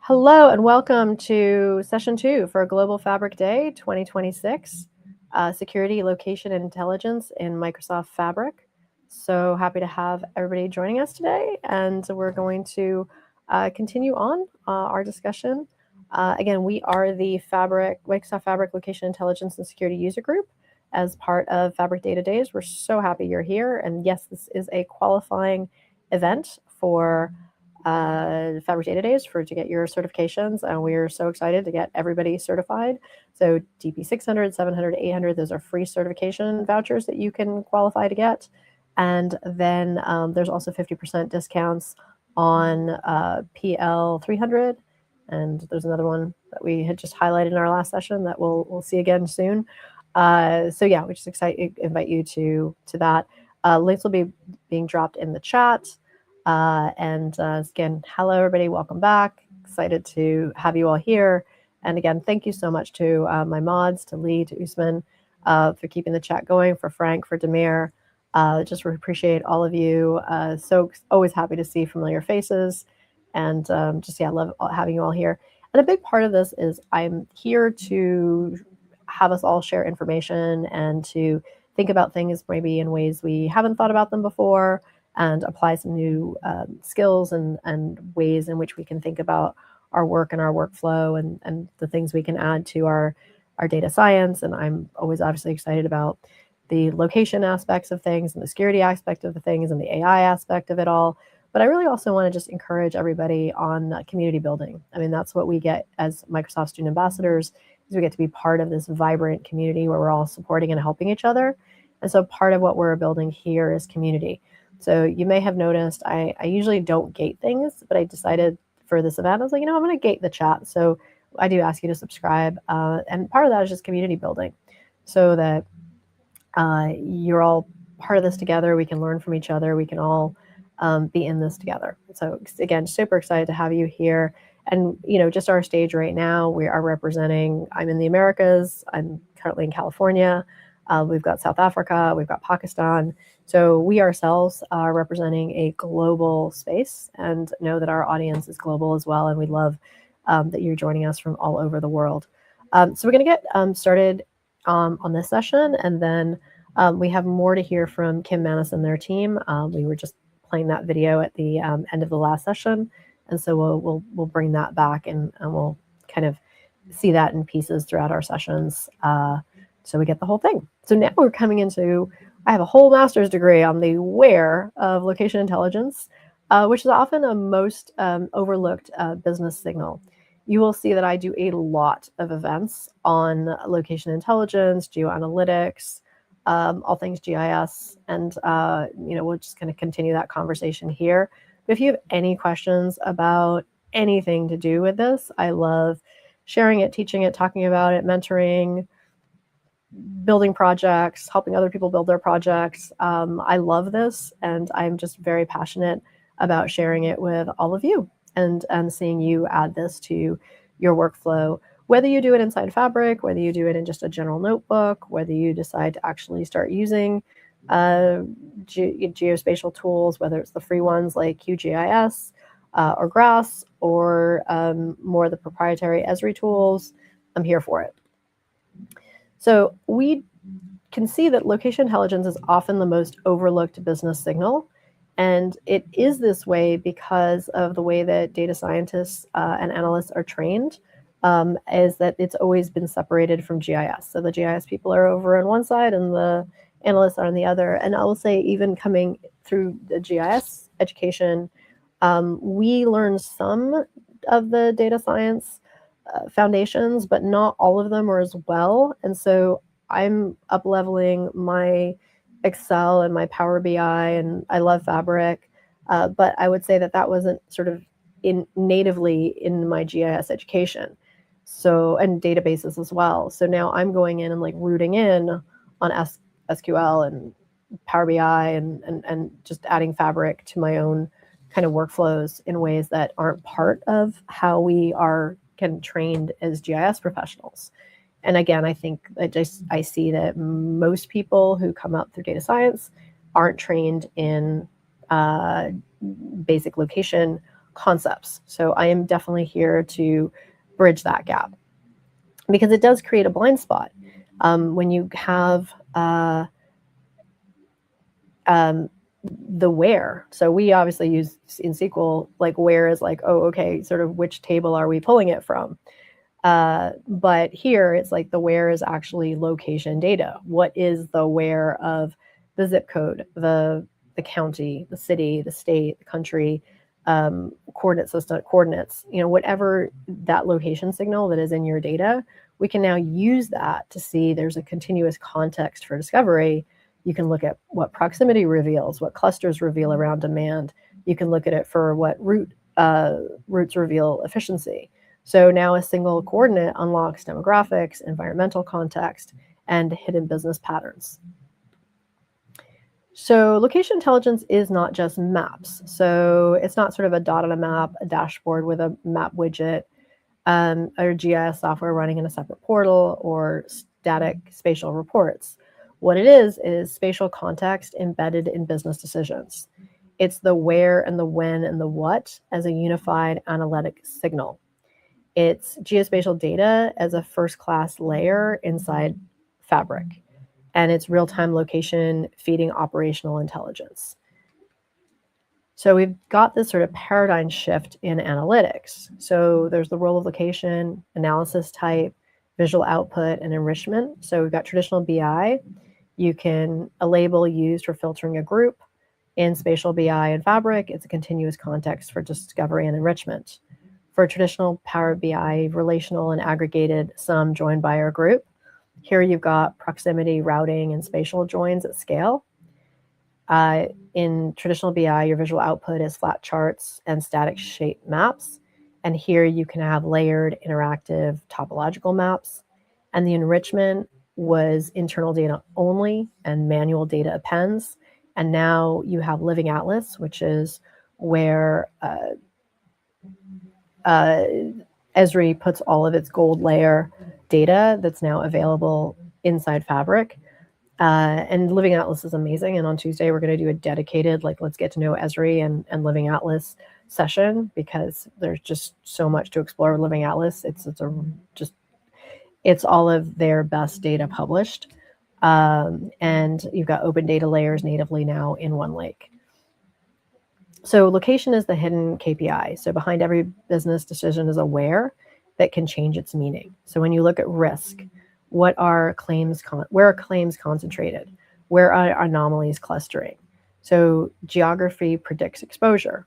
Hello and welcome to session 2 for Global Fabric Day 2026, Security, Location, and Intelligence in Microsoft Fabric. So happy to have everybody joining us today, and we're going to continue on our discussion. Again, we are the Microsoft Fabric Location Intelligence and Security User Group as part of Fabric Data Days. We're so happy you're here, and yes, this is a qualifying event for Fabric Data Days to get your certifications, and we're so excited to get everybody certified. So DP 600, 700, 800, those are free certification vouchers that you can qualify to get. And then there's also 50% discounts on PL 300, and there's another one that we had just highlighted in our last session that we'll see again soon. So yeah, we just invite you to that. Links will be being dropped in the chat. Again, hello everybody, welcome back. Excited to have you all here. And again, thank you so much to my mods, to Lee, to Usman, for keeping the chat going, for Frank, for Demir. Just appreciate all of you. So always happy to see familiar faces. And love having you all here. And a big part of this is I'm here to have us all share information and to think about things maybe in ways we haven't thought about them before, and apply some new skills and ways in which we can think about our work and our workflow and the things we can add to our data science. And I'm always obviously excited about the location aspects of things and the security aspect of the things and the AI aspect of it all. But I really also want to just encourage everybody on community building. I mean, that's what we get as Microsoft student ambassadors, is we get to be part of this vibrant community where we're all supporting and helping each other. And so part of what we're building here is community. So you may have noticed I usually don't gate things, but I decided for this event, I was like, I'm going to gate the chat. So I do ask you to subscribe. And part of that is just community building so that you're all part of this together. We can learn from each other. We can all be in this together. So again, super excited to have you here. And, just our stage right now, we are representing, I'm in the Americas. I'm currently in California. We've got South Africa, we've got Pakistan. So we ourselves are representing a global space and know that our audience is global as well. And we love that you're joining us from all over the world. So we're going to get started on this session. And then we have more to hear from Kim Manis and their team. We were just playing that video at the end of the last session. And so we'll bring that back and we'll kind of see that in pieces throughout our sessions. So we get the whole thing. So now we're coming into, I have a whole master's degree on the where of location intelligence, which is often a most overlooked business signal. You will see that I do a lot of events on location intelligence, geoanalytics, all things GIS, and we'll just kind of continue that conversation here. But if you have any questions about anything to do with this, I love sharing it, teaching it, talking about it, mentoring, building projects, helping other people build their projects. I love this, and I'm just very passionate about sharing it with all of you and seeing you add this to your workflow, whether you do it inside Fabric, whether you do it in just a general notebook, whether you decide to actually start using geospatial tools, whether it's the free ones like QGIS or GRASS, or more the proprietary Esri tools. I'm here for it. So we can see that location intelligence is often the most overlooked business signal. And it is this way because of the way that data scientists and analysts are trained, is that it's always been separated from GIS. So the GIS people are over on one side and the analysts are on the other. And I will say, even coming through the GIS education, we learn some of the data science foundations, but not all of them are as well. And so I'm up-leveling my Excel and my Power BI, and I love Fabric, but I would say that wasn't sort of natively in my GIS education. So, and databases as well. So now I'm going in and like rooting in on SQL and Power BI and just adding Fabric to my own kind of workflows in ways that aren't part of how we are trained as GIS professionals. And again, I think I see that most people who come up through data science aren't trained in basic location concepts. So I am definitely here to bridge that gap, because it does create a blind spot when you have the where. So we obviously use in SQL, like where is like, oh, okay, sort of which table are we pulling it from? But here it's like the where is actually location data. What is the where of the zip code, the county, the city, the state, the country, coordinate system, coordinates, whatever that location signal that is in your data, we can now use that to see there's a continuous context for discovery. You can look at what proximity reveals, what clusters reveal around demand. You can look at it for what routes reveal efficiency. So now a single coordinate unlocks demographics, environmental context, and hidden business patterns. So location intelligence is not just maps. So it's not sort of a dot on a map, a dashboard with a map widget, or GIS software running in a separate portal, or static spatial reports. What it is spatial context embedded in business decisions. It's the where and the when and the what as a unified analytic signal. It's geospatial data as a first-class layer inside Fabric, and it's real-time location feeding operational intelligence. So we've got this sort of paradigm shift in analytics. So there's the role of location, analysis type, visual output, and enrichment. So we've got traditional BI. You can a label used for filtering a group. In spatial BI and Fabric, it's a continuous context for discovery and enrichment. For traditional Power BI, relational and aggregated sum joined by our group. Here you've got proximity, routing, and spatial joins at scale. In traditional BI, your visual output is flat charts and static shape maps. And here you can have layered, interactive, topological maps. And the enrichment was internal data only and manual data appends. And now you have Living Atlas, which is where Esri puts all of its gold layer data that's now available inside Fabric. And Living Atlas is amazing. And on Tuesday, we're going to do a dedicated, let's get to know Esri and Living Atlas session, because there's just so much to explore with Living Atlas. It's all of their best data published. And you've got open data layers natively now in OneLake. So location is the hidden KPI. So behind every business decision is a where that can change its meaning. So when you look at risk, where are claims concentrated? Where are anomalies clustering? So geography predicts exposure.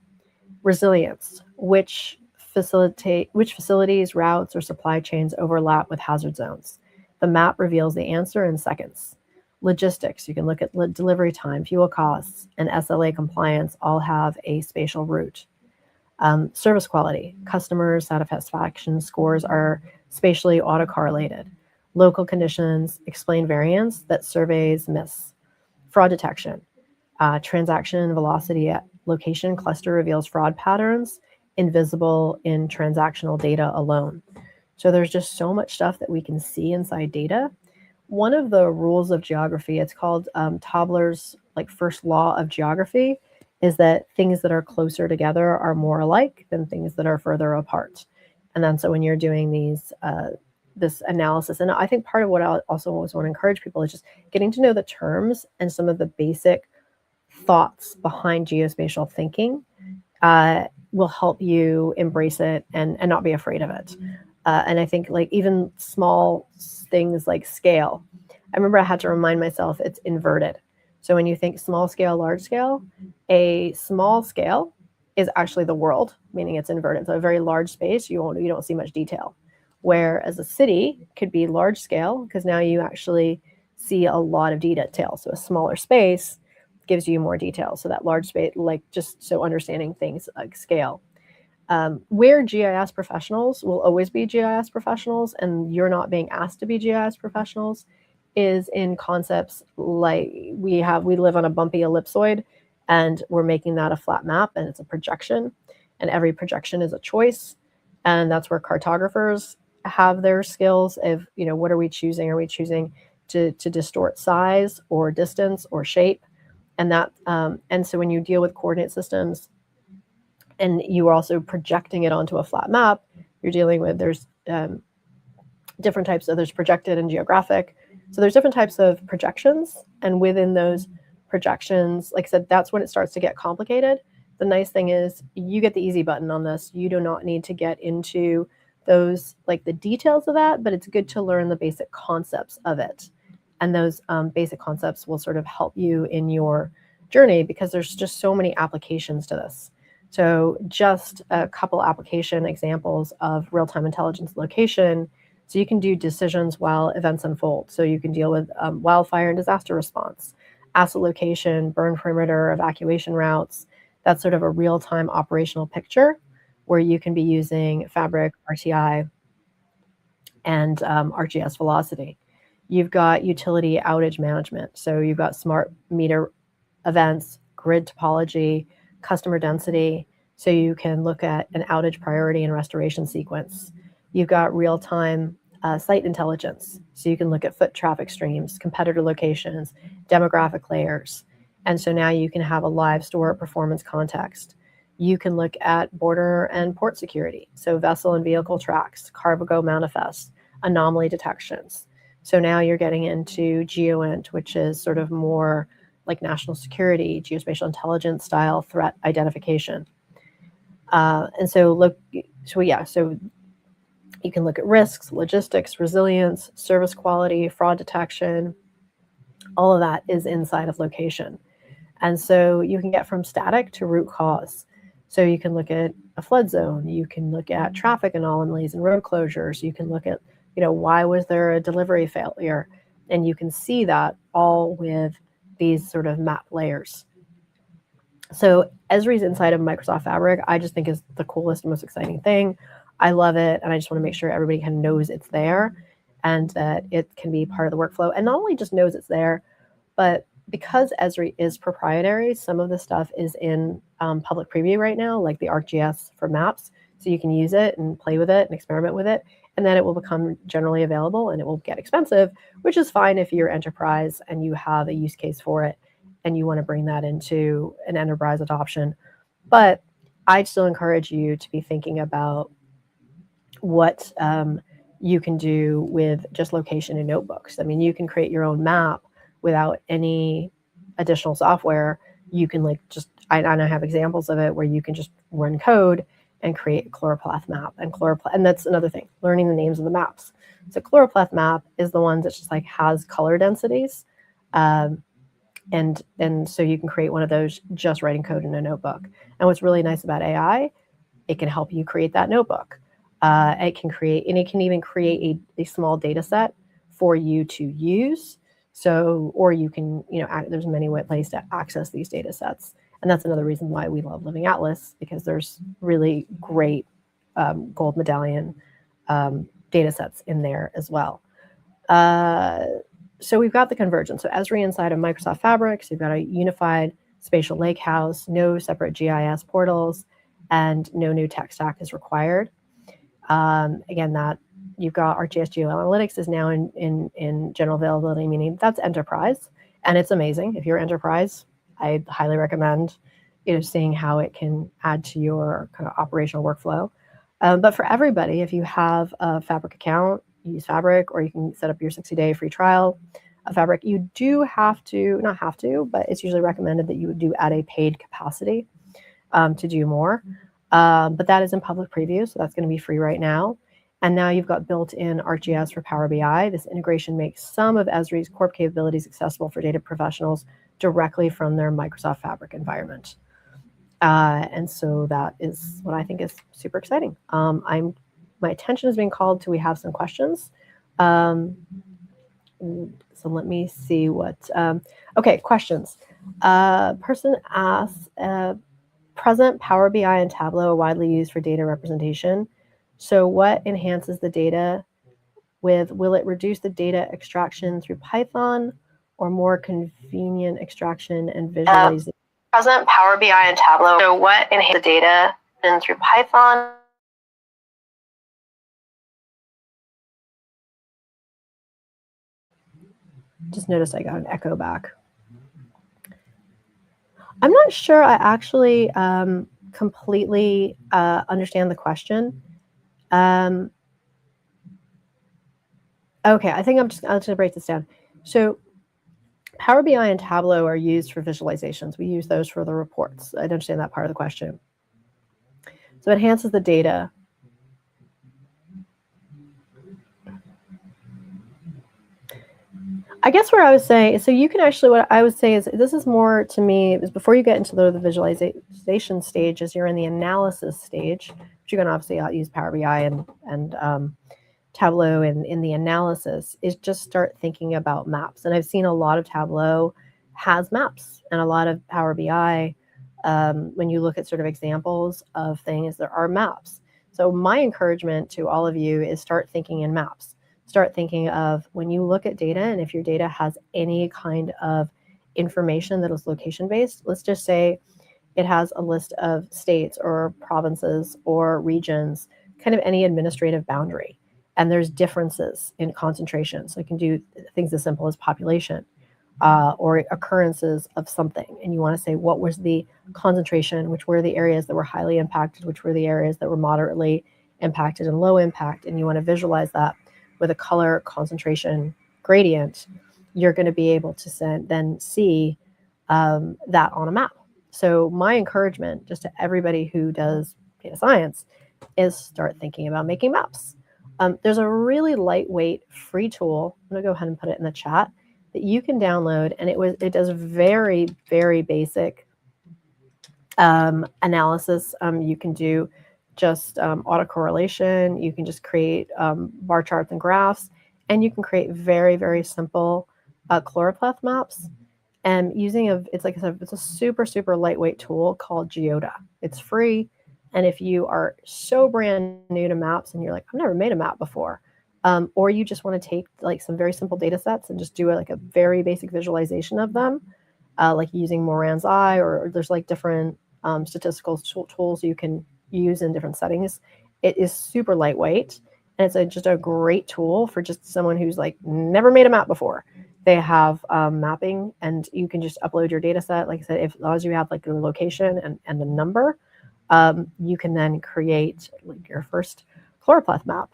Resilience, which facilities, routes, or supply chains overlap with hazard zones. The map reveals the answer in seconds. Logistics, you can look at delivery time, fuel costs, and SLA compliance all have a spatial root. Service quality, customer satisfaction scores are spatially autocorrelated. Local conditions explain variance that surveys miss. Fraud detection, transaction velocity at location cluster reveals fraud patterns invisible in transactional data alone. So there's just so much stuff that we can see inside data. One of the rules of geography, it's called Tobler's first law of geography, is that things that are closer together are more alike than things that are further apart. And then so when you're doing this analysis, and I think part of what I also always want to encourage people is just getting to know the terms and some of the basic thoughts behind geospatial thinking will help you embrace it and not be afraid of it. And I think even small things like scale, I remember I had to remind myself it's inverted. So when you think small scale, large scale, a small scale is actually the world, meaning it's inverted. So a very large space, you don't see much detail. Whereas a city could be large scale, because now you actually see a lot of detail. So a smaller space gives you more detail. So that large space, just so understanding things like scale. Where GIS professionals will always be GIS professionals, and you're not being asked to be GIS professionals, is in concepts like we live on a bumpy ellipsoid, and we're making that a flat map, and it's a projection, and every projection is a choice, and that's where cartographers have their skills of, what are we choosing? Are we choosing to distort size or distance or shape? And that and so when you deal with coordinate systems, and you are also projecting it onto a flat map, you're dealing with, there's different types of, there's projected and geographic. So there's different types of projections, and within those projections, like I said, that's when it starts to get complicated. The nice thing is you get the easy button on this. You do not need to get into those, like the details of that, but it's good to learn the basic concepts of it. And those basic concepts will sort of help you in your journey, because there's just so many applications to this. So just a couple application examples of real-time intelligence location. So you can do decisions while events unfold. So you can deal with wildfire and disaster response, asset location, burn perimeter, evacuation routes. That's sort of a real-time operational picture where you can be using Fabric, RTI, and ArcGIS Velocity. You've got utility outage management. So you've got smart meter events, grid topology, customer density. So you can look at an outage priority and restoration sequence. You've got real-time site intelligence. So you can look at foot traffic streams, competitor locations, demographic layers. And so now you can have a live store performance context. You can look at border and port security. So vessel and vehicle tracks, cargo manifests, anomaly detections. So now you're getting into GeoInt, which is sort of more like national security, geospatial intelligence style threat identification. And so you can look at risks, logistics, resilience, service quality, fraud detection. All of that is inside of location. And so you can get from static to root cause. So you can look at a flood zone, you can look at traffic anomalies and road closures, you can look at, why was there a delivery failure? And you can see that all with these sort of map layers. So Esri's inside of Microsoft Fabric, I just think is the coolest and most exciting thing. I love it, and I just want to make sure everybody kind of knows it's there and that it can be part of the workflow. And not only just knows it's there, but because Esri is proprietary, some of the stuff is in public preview right now, like the ArcGIS for maps. So you can use it and play with it and experiment with it, and then it will become generally available, and it will get expensive, which is fine if you're enterprise and you have a use case for it and you want to bring that into an enterprise adoption. But I'd still encourage you to be thinking about what you can do with just location and notebooks. I mean, you can create your own map without any additional software. You can I have examples of it where you can just run code and create a chloropleth map. And that's another thing, learning the names of the maps. So chloropleth map is the one that just has color densities. And so you can create one of those just writing code in a notebook. And what's really nice about AI, it can help you create that notebook. It can even create a small data set for you to use. So, or you can, there's many ways to access these data sets. And that's another reason why we love Living Atlas, because there's really great gold medallion data sets in there as well. So we've got the convergence. So Esri inside of Microsoft Fabric. So you've got a unified spatial lakehouse, no separate GIS portals, and no new tech stack is required. Again, that you've got ArcGIS Geoanalytics is now in general availability, meaning that's enterprise, and it's amazing. If you're enterprise, I highly recommend seeing how it can add to your kind of operational workflow. But for everybody, if you have a Fabric account, you use Fabric, or you can set up your 60-day free trial of Fabric. You do have to, not have to, but it's usually recommended that you do add a paid capacity to do more. But that is in public preview, so that's going to be free right now. And now you've got built-in ArcGIS for Power BI. This integration makes some of Esri's core capabilities accessible for data professionals directly from their Microsoft Fabric environment. And so that is what I think is super exciting. My attention is being called to, we have some questions. So let me see what, okay, questions. Person asks, present Power BI and Tableau are widely used for data representation. So what enhances the data will it reduce the data extraction through Python or more convenient extraction and visualization? Present Power BI and Tableau. So what enhances the data then through Python? Just noticed I got an echo back. I'm not sure I actually completely understand the question. Okay, I think I'm just going to break this down. So Power BI and Tableau are used for visualizations. We use those for the reports. I understand that part of the question. So it enhances the data. I guess where I was saying, so you can actually, what I would say is, this is more to me, is before you get into the visualization stage, is you're in the analysis stage, which you're going to obviously use Power BI and Tableau in the analysis, is just start thinking about maps. And I've seen a lot of Tableau has maps, and a lot of Power BI, when you look at sort of examples of things, there are maps. So my encouragement to all of you is start thinking in maps. Start thinking of, when you look at data, and if your data has any kind of information that is location-based, let's just say it has a list of states or provinces or regions, kind of any administrative boundary, and there's differences in concentration. So you can do things as simple as population or occurrences of something, and you want to say what was the concentration, which were the areas that were highly impacted, which were the areas that were moderately impacted and low impact, and you want to visualize that with a color concentration gradient. You're going to be able to then see that on a map. So my encouragement just to everybody who does data science is start thinking about making maps. There's a really lightweight free tool. I'm going to go ahead and put it in the chat that you can download, and it does very, very basic analysis. You can do just autocorrelation. You can just create bar charts and graphs, and you can create very, very simple chloropleth maps. And using it's like I said, it's a super, super lightweight tool called Geoda. It's free. And if you are so brand new to maps and you're like, I've never made a map before, or you just want to take like some very simple data sets and just do like a very basic visualization of them, like using Moran's Eye, or there's like different statistical tools you can use in different settings. It is super lightweight, and it's just a great tool for just someone who's like never made a map before. They have mapping, and you can just upload your data set. Like I said, as long as you have like your location and the number, you can then create like your first chloropleth map.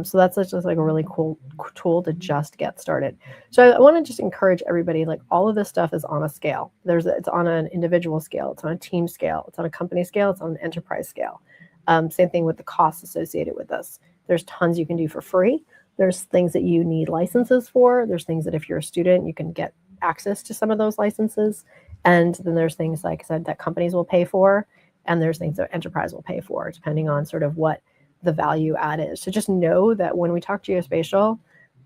So that's just like a really cool tool to just get started. So I want to just encourage everybody, like all of this stuff is on a scale. It's on an individual scale, it's on a team scale, it's on a company scale, it's on an enterprise scale. Same thing with the costs associated with this. There's tons you can do for free. There's things that you need licenses for. There's things that if you're a student, you can get access to some of those licenses. And then there's things, like I said, that companies will pay for. And there's things that enterprise will pay for, depending on sort of what the value add is. So just know that when we talk geospatial,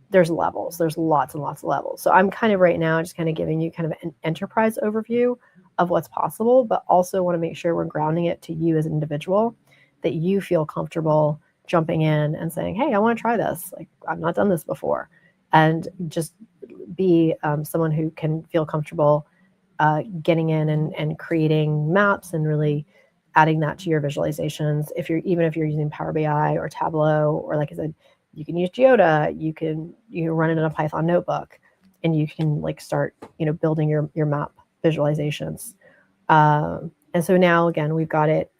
there's levels. There's lots and lots of levels. So I'm kind of right now just kind of giving you kind of an enterprise overview of what's possible, but also want to make sure we're grounding it to you as an individual, that you feel comfortable jumping in and saying, hey, I want to try this. Like, I've not done this before. And just be someone who can feel comfortable getting in and creating maps and really adding that to your visualizations. Even if you're using Power BI or Tableau, or like I said, you can use Geoda, you can run it in a Python notebook, and you can like start building your map visualizations. And so now again, we've got it.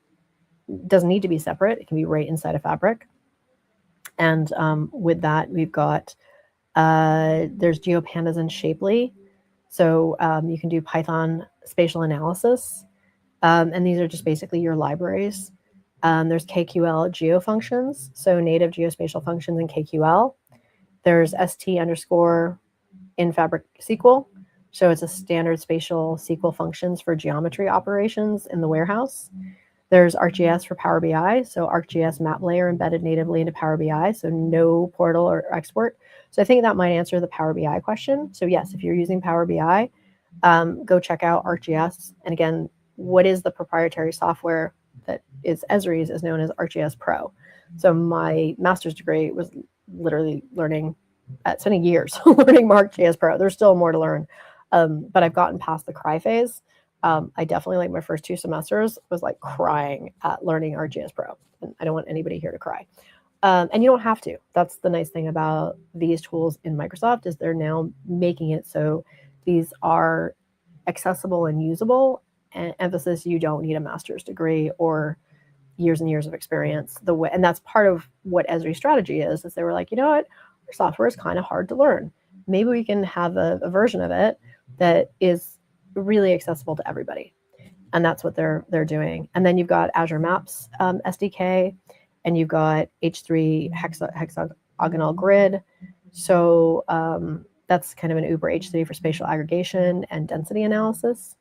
Doesn't need to be separate. It can be right inside of Fabric. And with that, we've got there's GeoPandas and Shapely. So you can do Python spatial analysis. And these are just basically your libraries. There's KQL geofunctions, so native geospatial functions in KQL. There's ST underscore in Fabric SQL. So it's a standard spatial SQL functions for geometry operations in the warehouse. There's ArcGIS for Power BI. So ArcGIS map layer embedded natively into Power BI. So no portal or export. So I think that might answer the Power BI question. So yes, if you're using Power BI, go check out ArcGIS. And again, what is the proprietary software that is Esri's is known as ArcGIS Pro. So my master's degree was literally spending years learning ArcGIS Pro. There's still more to learn, but I've gotten past the cry phase. I definitely, like my first 2 semesters, was like crying at learning ArcGIS Pro. And I don't want anybody here to cry. And you don't have to. That's the nice thing about these tools in Microsoft, is they're now making it so these are accessible and usable emphasis, you don't need a master's degree or years and years of experience. And that's part of what Esri's strategy is they were like, you know what, our software is kind of hard to learn. Maybe we can have a version of it that is really accessible to everybody. And that's what they're doing. And then you've got Azure Maps SDK, and you've got H3 hexagonal grid. So that's kind of an Uber H3 for spatial aggregation and density analysis.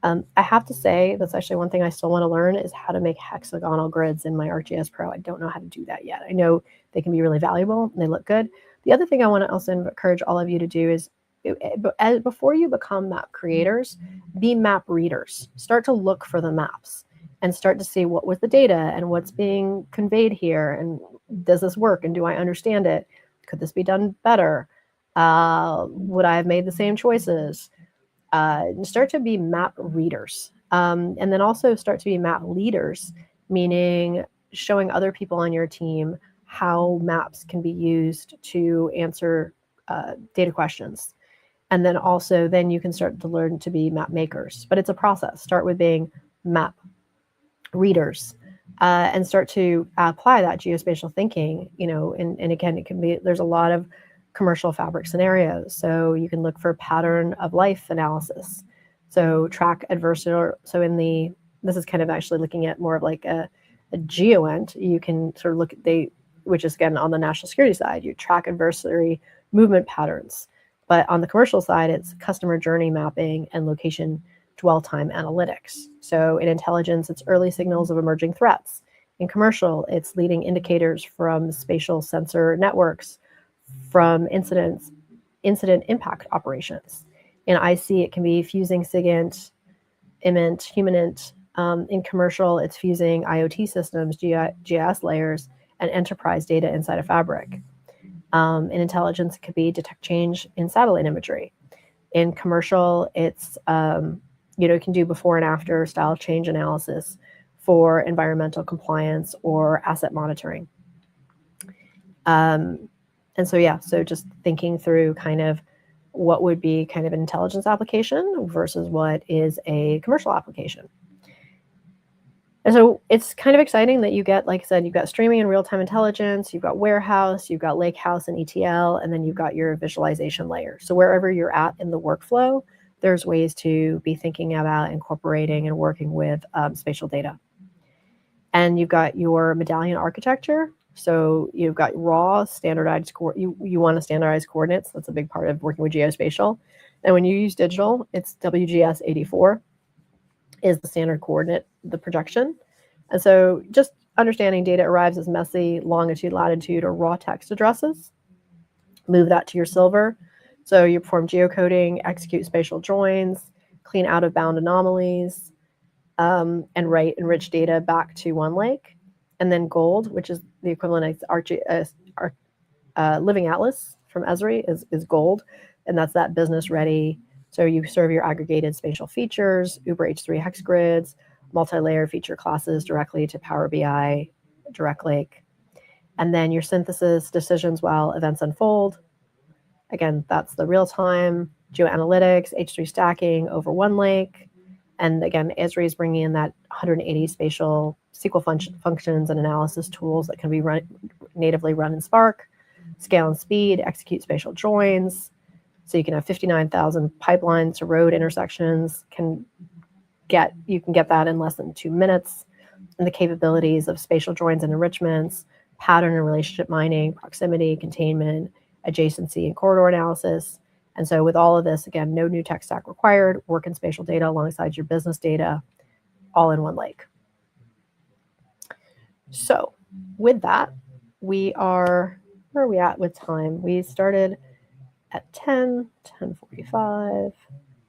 I have to say, that's actually one thing I still want to learn is how to make hexagonal grids in my ArcGIS Pro. I don't know how to do that yet. I know they can be really valuable and they look good. The other thing I want to also encourage all of you to do is before you become map creators, be map readers. Start to look for the maps and start to see what was the data and what's being conveyed here, and does this work and do I understand it? Could this be done better? Would I have made the same choices? Start to be map readers, and then also start to be map leaders, meaning showing other people on your team how maps can be used to answer data questions. And then also then you can start to learn to be map makers. But it's a process. Start with being map readers and start to apply that geospatial thinking, and again, it can be, there's a lot of commercial fabric scenarios. So you can look for pattern of life analysis. So track adversarial. So this is kind of actually looking at more of like a geoent. You can sort of look at which is again on the national security side, you track adversary movement patterns. But on the commercial side, it's customer journey mapping and location dwell time analytics. So in intelligence, it's early signals of emerging threats. In commercial, it's leading indicators from spatial sensor networks, from incident impact operations. In IC, it can be fusing SIGINT, IMINT, HUMANINT. In commercial, it's fusing IoT systems, GIS layers, and enterprise data inside a fabric. In intelligence, it could be detect change in satellite imagery. In commercial, it's it can do before and after style change analysis for environmental compliance or asset monitoring. And so just thinking through kind of what would be kind of an intelligence application versus what is a commercial application. And so it's kind of exciting that you get, like I said, you've got streaming and real-time intelligence, you've got warehouse, you've got lakehouse and ETL, and then you've got your visualization layer. So wherever you're at in the workflow, there's ways to be thinking about incorporating and working with spatial data. And you've got your medallion architecture. So you've got raw standardized, you want to standardize coordinates. That's a big part of working with geospatial. And when you use digital, it's WGS 84 is the standard coordinate, the projection. And so just understanding data arrives as messy longitude, latitude, or raw text addresses. Move that to your silver. So you perform geocoding, execute spatial joins, clean out of bound anomalies, and write enriched data back to OneLake. And then gold, which is the equivalent of Living Atlas from Esri, is gold. And that's that business ready. So you serve your aggregated spatial features, Uber H3 hex grids, multi-layer feature classes directly to Power BI, Direct Lake. And then your synthesis decisions while events unfold. Again, that's the real-time, geoanalytics, H3 stacking over OneLake. And again, Esri is bringing in that 180 spatial SQL functions and analysis tools that can be natively run in Spark, scale and speed, execute spatial joins. So you can have 59,000 pipelines to road intersections. You can get that in less than 2 minutes. And the capabilities of spatial joins and enrichments, pattern and relationship mining, proximity, containment, adjacency, and corridor analysis. And so with all of this, again, no new tech stack required, work in spatial data alongside your business data, all in OneLake. So with that, where are we at with time? We started at 10:45.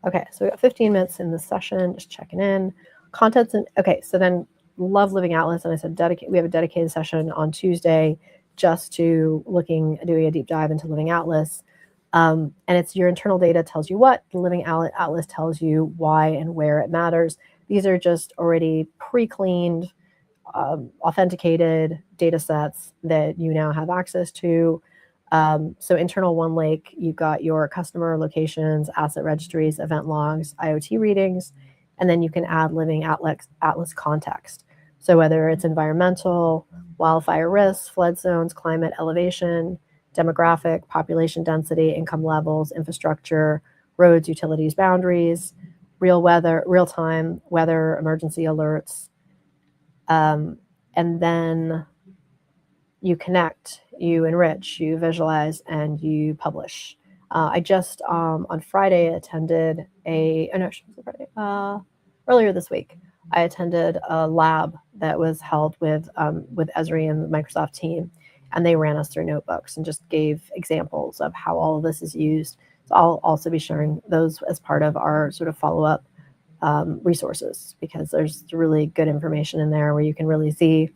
Okay, so we got 15 minutes in this session, just checking in. Contents, okay, so then love Living Atlas, and I said we have a dedicated session on Tuesday just to doing a deep dive into Living Atlas. And it's your internal data tells you what, the Living Atlas tells you why and where it matters. These are just already pre-cleaned, authenticated data sets that you now have access to. So internal OneLake, you've got your customer locations, asset registries, event logs, IoT readings, And then you can add living atlas context. So whether it's environmental, wildfire risks, flood zones, climate elevation, demographic, population density, income levels, infrastructure, roads, utilities, boundaries, real-time weather, emergency alerts, and then you connect, you enrich, you visualize, and you publish. I just on Friday attended earlier this week. I attended a lab that was held with Esri and the Microsoft team, and they ran us through notebooks and just gave examples of how all of this is used. So I'll also be sharing those as part of our sort of follow-up resources, because there's really good information in there where you can really see,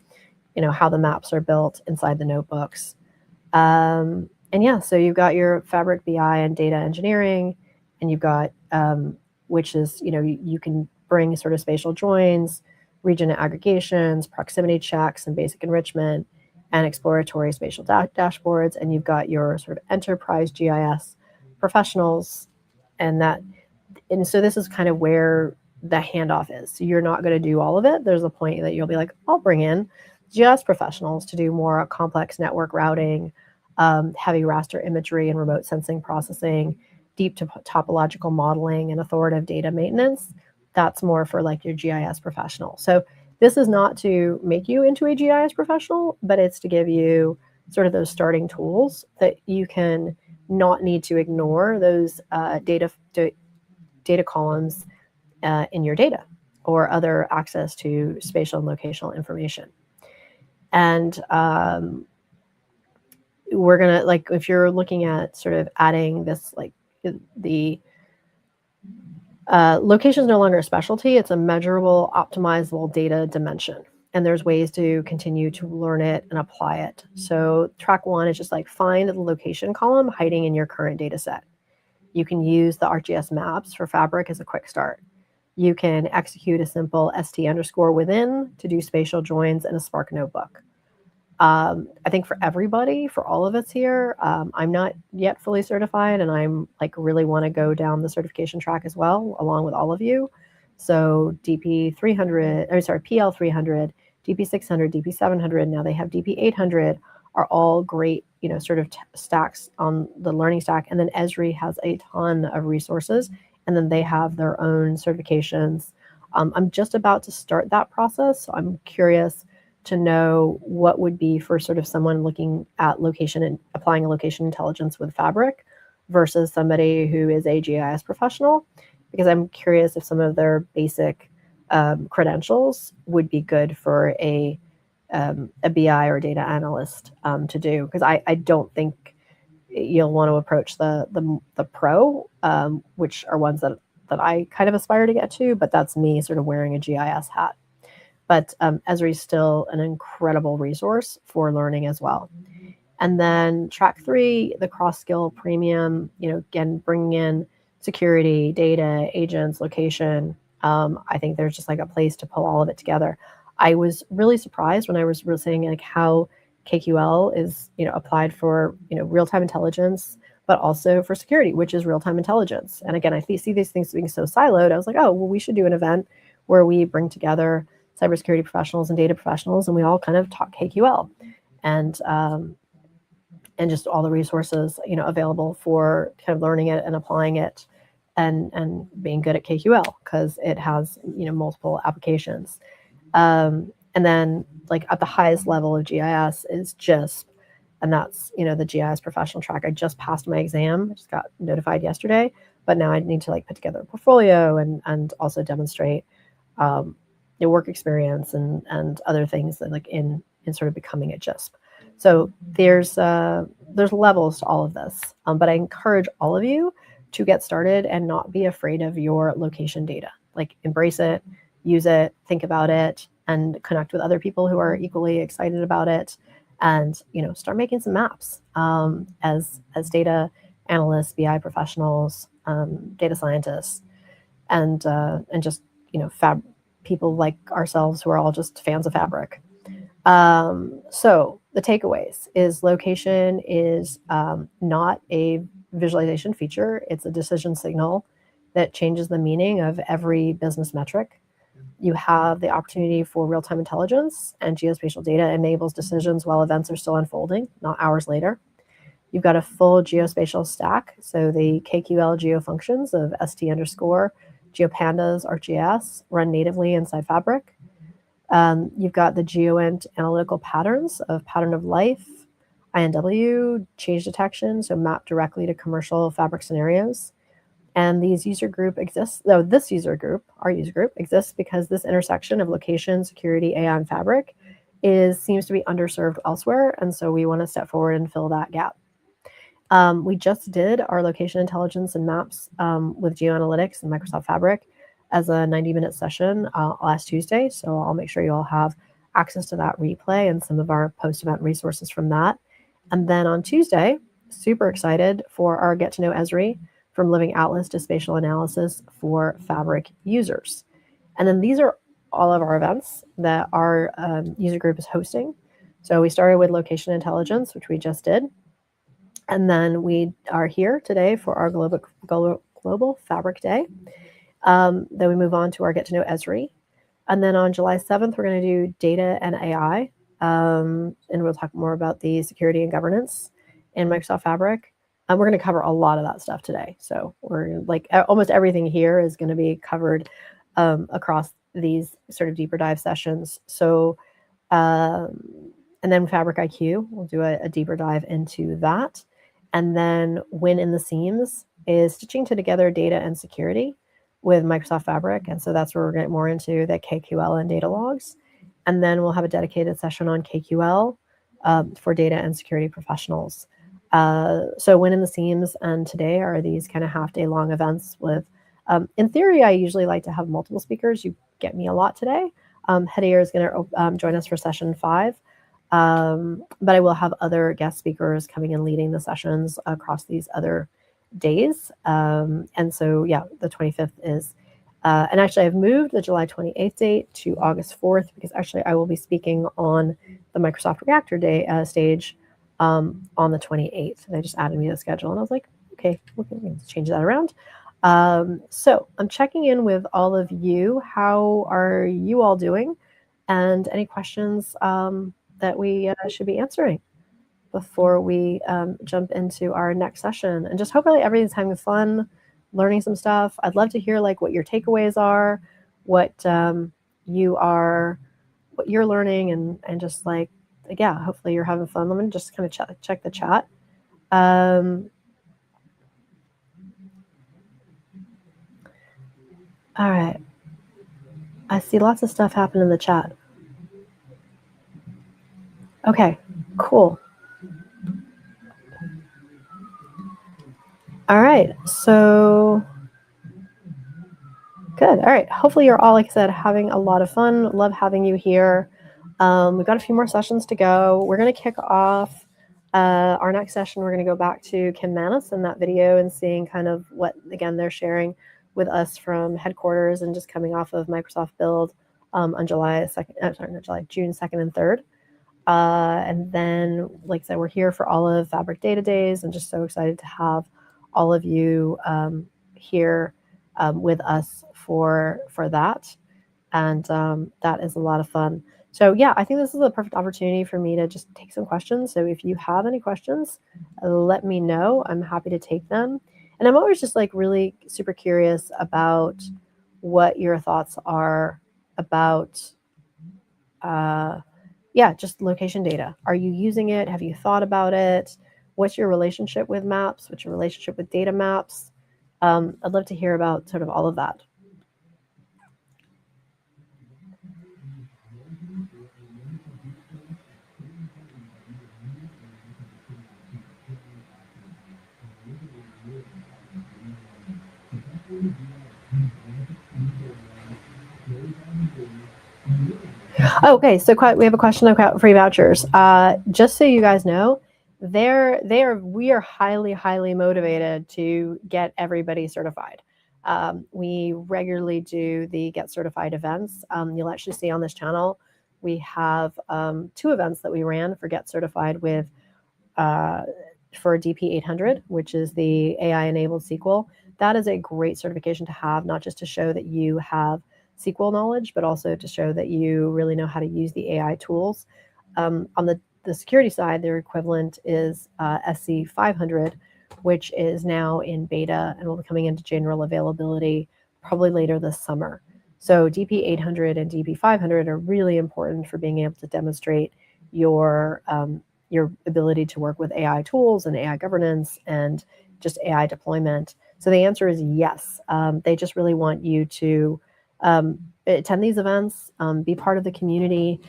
how the maps are built inside the notebooks. And yeah, so you've got your Fabric BI and data engineering, and you've got, which is, you can bring sort of spatial joins, region aggregations, proximity checks, and basic enrichment, and exploratory spatial dashboards. And you've got your sort of enterprise GIS professionals, and so this is kind of where the handoff is. So you're not going to do all of it. There's a point that you'll be like, I'll bring in GIS professionals to do more complex network routing, heavy raster imagery and remote sensing processing, deep topological modeling, and authoritative data maintenance. That's more for like your GIS professional. So this is not to make you into a GIS professional, but it's to give you sort of those starting tools that you can not need to ignore those data columns in your data, or other access to spatial and locational information. And we're going to, like, if you're looking at sort of adding this, like the location is no longer a specialty, it's a measurable, optimizable data dimension. And there's ways to continue to learn it and apply it. So track one is just like find the location column hiding in your current data set. You can use the ArcGIS maps for Fabric as a quick start. You can execute a simple st_within to do spatial joins in a Spark notebook. I think for everybody, for all of us here, I'm not yet fully certified, and I'm like really want to go down the certification track as well, along with all of you. So DP 300, PL 300, DP 600, DP 700, now they have DP 800, are all great, sort of stacks on the learning stack. And then Esri has a ton of resources, and then they have their own certifications. I'm just about to start that process, so I'm curious to know what would be for sort of someone looking at location and applying a location intelligence with Fabric versus somebody who is a GIS professional, because I'm curious if some of their basic credentials would be good for a BI or data analyst to do, because I don't think you'll want to approach the pro, which are ones that I kind of aspire to get to, but that's me sort of wearing a GIS hat. But Esri is still an incredible resource for learning as well. And then track 3, the cross-skill premium, again, bringing in security, data, agents, location. I think there's just like a place to pull all of it together. I was really surprised when I was saying like how KQL is, applied for, real-time intelligence, but also for security, which is real-time intelligence. And again, I see these things being so siloed. I was like, oh, well, we should do an event where we bring together cybersecurity professionals and data professionals, and we all kind of talk KQL, and just all the resources, available for kind of learning it and applying it, and being good at KQL, because it has, multiple applications. And then like at the highest level of GIS is JISP, and that's, the GIS professional track. I just passed my exam. I just got notified yesterday, but now I need to like put together a portfolio and also demonstrate your work experience and other things that like in sort of becoming a JISP. So there's levels to all of this, but I encourage all of you to get started and not be afraid of your location data. Like embrace it, use it, think about it, and connect with other people who are equally excited about it, and start making some maps as data analysts, BI professionals, data scientists, and just people like ourselves who are all just fans of Fabric. So the takeaways is location is not a visualization feature. It's a decision signal. that changes the meaning of every business metric. You have the opportunity for real-time intelligence, and geospatial data enables decisions while events are still unfolding, not hours later. You've got a full geospatial stack, so the KQL geo functions of st underscore, GeoPandas, ArcGIS run natively inside Fabric. You've got the GeoInt analytical patterns of pattern of life, INW, change detection, so map directly to commercial Fabric scenarios. And these user group exists, though this user group, our user group, exists because this intersection of location, security, AI, and Fabric seems to be underserved elsewhere, and so we want to step forward and fill that gap. We just did our location intelligence and maps with geoanalytics and Microsoft Fabric as a 90-minute session last Tuesday, so I'll make sure you all have access to that replay and some of our post-event resources from that. And then on Tuesday, super excited for our Get to Know Esri, from Living Atlas to Spatial Analysis for Fabric users. And then these are all of our events that our user group is hosting. So we started with location intelligence, which we just did. And then we are here today for our Global Fabric Day. Then we move on to our Get to Know Esri. And then on July 7th, we're going to do data and AI. And we'll talk more about the security and governance in Microsoft Fabric. We're going to cover a lot of that stuff today. So we're like almost everything here is going to be covered across these sort of deeper dive sessions. So, and then Fabric IQ, we'll do a deeper dive into that. And then Win in the Seams is stitching together data and security with Microsoft Fabric. And so that's where we're getting more into the KQL and data logs. And then we'll have a dedicated session on KQL for data and security professionals. So Win in the Seams and today are these kind of half-day long events with, in theory, I usually like to have multiple speakers. You get me a lot today. Hedier is going to join us for session 5. But I will have other guest speakers coming and leading the sessions across these other days. And so, yeah, the 25th is, and actually I've moved the July 28th date to August 4th because actually I will be speaking on the Microsoft Reactor Day stage on the 28th. They just added me to the schedule and I was like, okay, we can change that around. So I'm checking in with all of you. How are you all doing? And any questions that we should be answering before we jump into our next session. And just hopefully everybody's having fun, learning some stuff. I'd love to hear like what your takeaways are, what you're learning, and just like, yeah, hopefully you're having fun. Let me just kind of check the chat. All right. I see lots of stuff happen in the chat. Okay, cool. All right, so good. All right, hopefully you're all, like I said, having a lot of fun. Love having you here. We've got a few more sessions to go. We're going to kick off our next session. We're going to go back to Kim Manis in that video and seeing kind of what, again, they're sharing with us from headquarters and just coming off of Microsoft Build on June 2nd and 3rd. And then, like I said, we're here for all of Fabric Data Days and just so excited to have all of you here with us for that. And that is a lot of fun. So yeah, I think this is a perfect opportunity for me to just take some questions. So if you have any questions, let me know. I'm happy to take them. And I'm always just like really super curious about what your thoughts are about just location data. Are you using it? Have you thought about it? What's your relationship with maps? What's your relationship with data maps? I'd love to hear about sort of all of that. Okay, so we have a question about free vouchers. Just so you guys know, we are highly motivated to get everybody certified. We regularly do the Get Certified events. You'll actually see on this channel, we have 2 events that we ran for Get Certified with for DP800, which is the AI-enabled SQL. that is a great certification to have, not just to show that you have SQL knowledge, but also to show that you really know how to use the AI tools. On the security side, their equivalent is SC 500, which is now in beta and will be coming into general availability probably later this summer. So DP 800 and DP 500 are really important for being able to demonstrate your ability to work with AI tools and AI governance and just AI deployment. So the answer is yes. They just really want you to attend these events, be part of the community,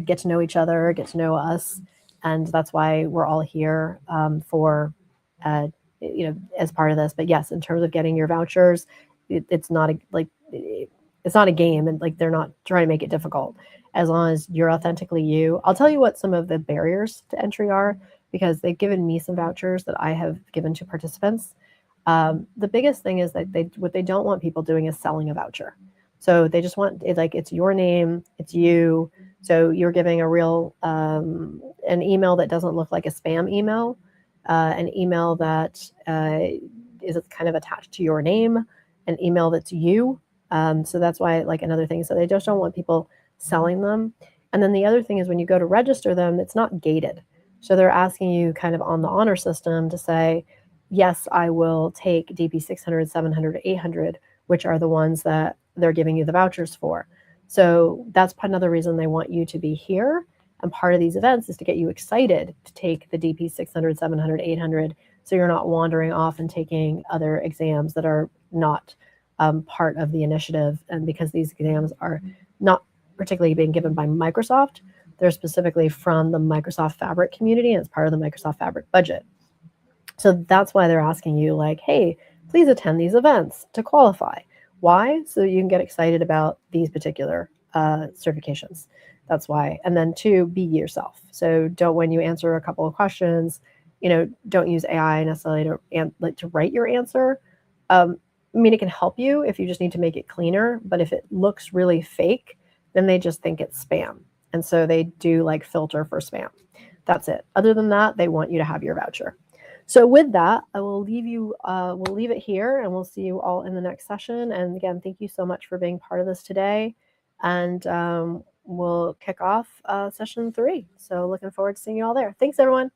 get to know each other, get to know us, and that's why we're all here for, as part of this. But yes, in terms of getting your vouchers, it's not it's not a game, and like they're not trying to make it difficult. As long as you're authentically you. I'll tell you what some of the barriers to entry are, because they've given me some vouchers that I have given to participants. The biggest thing is that what they don't want people doing is selling a voucher. So they just want it, like, it's your name, it's you. So you're giving a real an email that doesn't look like a spam email, an email that is kind of attached to your name, an email that's you. So that's why, like, another thing. So they just don't want people selling them. And then the other thing is when you go to register them, it's not gated. So they're asking you kind of on the honor system to say, yes, I will take DP 600, 700, 800, which are the ones that they're giving you the vouchers for. So that's another reason they want you to be here. And part of these events is to get you excited to take the DP 600, 700, 800, so you're not wandering off and taking other exams that are not part of the initiative. And because these exams are not particularly being given by Microsoft, they're specifically from the Microsoft Fabric community, and it's part of the Microsoft Fabric budget. So that's why they're asking you, like, hey, please attend these events to qualify. Why? So you can get excited about these particular certifications. That's why. And then two, be yourself. So don't, when you answer a couple of questions, don't use AI necessarily to write your answer. I mean, it can help you if you just need to make it cleaner, but if it looks really fake, then they just think it's spam. And so they do like filter for spam. That's it. Other than that, they want you to have your voucher. So with that, I will leave you, we'll leave it here, and we'll see you all in the next session. And again, thank you so much for being part of this today. And we'll kick off session 3. So looking forward to seeing you all there. Thanks, everyone.